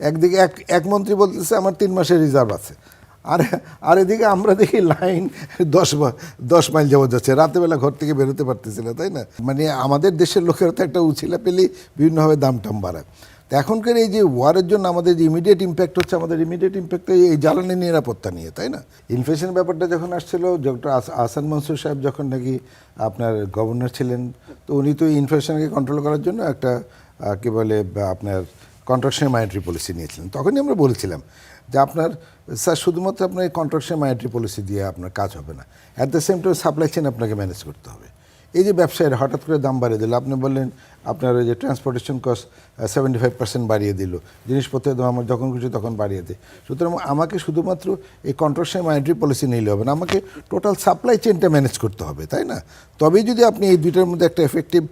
একদিকে এক মন্ত্রী বলতেছে আমার 3 মাসের রিজার্ভ আছে, আর আর এদিকে আমরা দেখি লাইন 10 মাইল যাওয়া যাচ্ছে, রাতেবেলা ঘর থেকে বেরোতে পারতেছি না, তাই না? মানে আমাদের দেশের লোকেরা তো একটা উছিলা পেলেই বিভিন্নভাবে দাম টাম বাড়ায়। তো এখনকার এই যে ওয়ারের জন্য আমাদের যে ইমিডিয়েট ইম্প্যাক্ট হচ্ছে, আমাদের ইমিডিয়েট ইম্প্যাক্ট এই জ্বালানি নিরাপত্তা নিয়ে, তাই না? ইনফ্লেশন ব্যাপারটা যখন আসছিল, ডক্টর আহসান মনসুর সাহেব যখন নাকি আপনার গভর্নর ছিলেন, তো উনি তো ইনফ্লেশনকে কন্ট্রোল করার জন্য একটা কী বলে আপনার কন্ট্রাকশন মনিটারি পলিসি নিয়েছিলেন। তখনই আমরা বলেছিলাম যে আপনার স্যার শুধুমাত্র আপনার এই কন্ট্রাকশন মনিটারি পলিসি দিয়ে আপনার কাজ হবে না, at the same time supply chain আপনাকে ম্যানেজ করতে হবে। এই যে ব্যবসায়ীরা হঠাৎ করে দাম বাড়িয়ে দিল, আপনি বললেন আপনার ওই যে ট্রান্সপোর্টেশন কস্ট 75% বাড়িয়ে দিল, জিনিসপত্রের দাম আমার যখন খুশি তখন বাড়িয়ে দেয়। সুতরাং আমাকে শুধুমাত্র এই কন্ট্রাকশন মনিটারি পলিসি নিলে হবে না, আমাকে টোটাল সাপ্লাই চেইনটা ম্যানেজ করতে হবে, তাই না? তবেই যদি আপনি এই দুইটার মধ্যে একটা এফেক্টিভ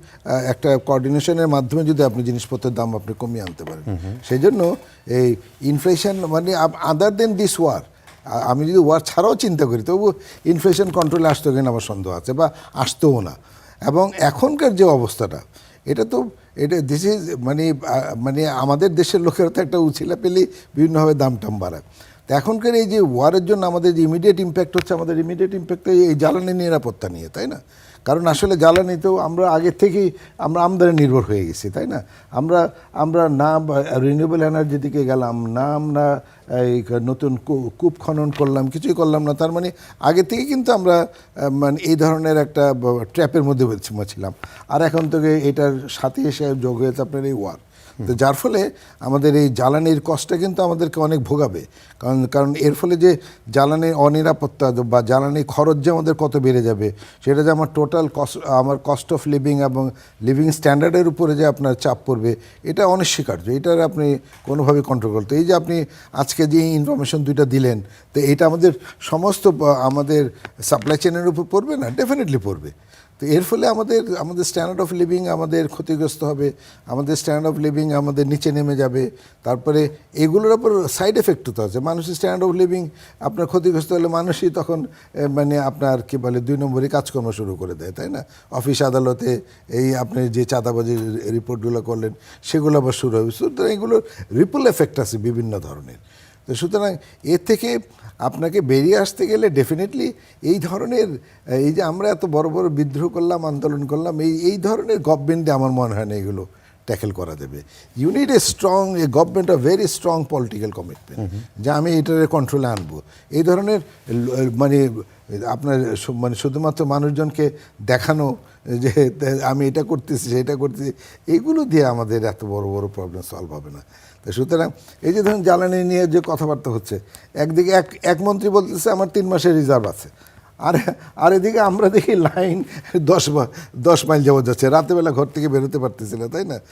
একটা কোঅর্ডিনেশনের মাধ্যমে যদি আপনি জিনিসপত্রের দাম আপনি কমিয়ে আনতে পারেন। সেই জন্য এই ইনফ্লেশন মানে আদার দেন দিস ওয়ার, আমি যদি ওয়ার ছাড়াও চিন্তা করি তবু ইনফ্লেশন কন্ট্রোলে আসতো কিনা আমার সন্দেহ আছে, বা আসতেও না। এবং এখনকার যে অবস্থাটা, এটা দিস ইজ মানে আমাদের দেশের লোকেরা তো একটা উছিলা পেলেই বিভিন্নভাবে দাম টাম বাড়ায়। তো এখনকার এই যে ওয়ারের জন্য আমাদের যে ইমিডিয়েট ইম্প্যাক্ট হচ্ছে, আমাদের ইমিডিয়েট ইম্প্যাক্ট এই জ্বালানি নিরাপত্তা নিয়ে, তাই না? কারণ আসলে জ্বালানিতেও আমরা আগের থেকেই আমরা আমদানি নির্ভর হয়ে গেছি, তাই না? আমরা না রিনিউয়েবল এনার্জি দিকে গেলাম না, আমরা এই নতুন কূপ খনন করলাম, কিছুই করলাম না। তার মানে আগে থেকে কিন্তু আমরা মানে এই ধরনের একটা ট্র্যাপের মধ্যে ছিলাম। আর এখন থেকে এটার সাথে এসে যোগ হয়েছে আপনার এই ওয়ার। তো যার ফলে আমাদের এই জ্বালানির কষ্টটা কিন্তু আমাদেরকে অনেক ভোগাবে। কারণ এর ফলে যে জ্বালানির অনিরাপত্তা বা জ্বালানি খরচ যে আমাদের কত বেড়ে যাবে, সেটা যে আমার টোটাল আমার কস্ট অফ লিভিং এবং লিভিং স্ট্যান্ডার্ডের উপরে যে আপনার চাপ পড়বে, এটা অনস্বীকার্য। এটার আপনি কোনোভাবেই কন্ট্রোল করতে, এই যে আপনি আজকে যে ইনফরমেশন দুইটা দিলেন, তো এটা আমাদের সমস্ত আমাদের সাপ্লাই চেনের উপর পড়বে না? ডেফিনেটলি পড়বে। তো এর ফলে আমাদের স্ট্যান্ডার্ড অফ লিভিং আমাদের ক্ষতিগ্রস্ত হবে, আমাদের স্ট্যান্ডার্ড অফ লিভিং আমাদের নিচে নেমে যাবে। তারপরে এগুলোর ওপর সাইড এফেক্ট হতে আছে। মানুষের স্ট্যান্ডার্ড অফ লিভিং আপনার ক্ষতিগ্রস্ত হলে মানুষই তখন মানে আপনার কী বলে 2 নম্বরই কাজকর্ম শুরু করে দেয়, তাই না? অফিস আদালতে এই আপনি যে চাঁদাবাজির রিপোর্টগুলো করলেন, সেগুলো আবার শুরু হবে। সুতরাং এগুলোর রিপল এফেক্ট আছে বিভিন্ন ধরনের। তো সুতরাং এর থেকে আপনাকে বেরিয়ে আসতে গেলে ডেফিনেটলি এই ধরনের, এই যে আমরা এত বড় বড় বিদ্রোহ করলাম, আন্দোলন করলাম, এই ধরনের গভর্নমেন্টে আমার মনে হয় না এগুলো ট্যাকেল করা যাবে। You need a government of very strong political commitment, যে আমি এটার কন্ট্রোলে আনবো। এই ধরনের মানে আপনার মানে শুধুমাত্র মানুষজনকে দেখানো যে আমি এটা করতেছি সেটা করতেছি, এইগুলো দিয়ে আমাদের এত বড় বড় প্রবলেম সলভ হবে না। তো সুতরাং এই যে ধরুন জ্বালানি নিয়ে যে কথাবার্তা হচ্ছে, একদিকে এক মন্ত্রী বলতেছে আমার 3 মাসের রিজার্ভ আছে, আর এদিকে আমরা দেখি লাইন 10 মাইল যাওয়া যাচ্ছে, রাতেবেলা ঘর থেকে বেরোতে পারতেছি না, তাই না?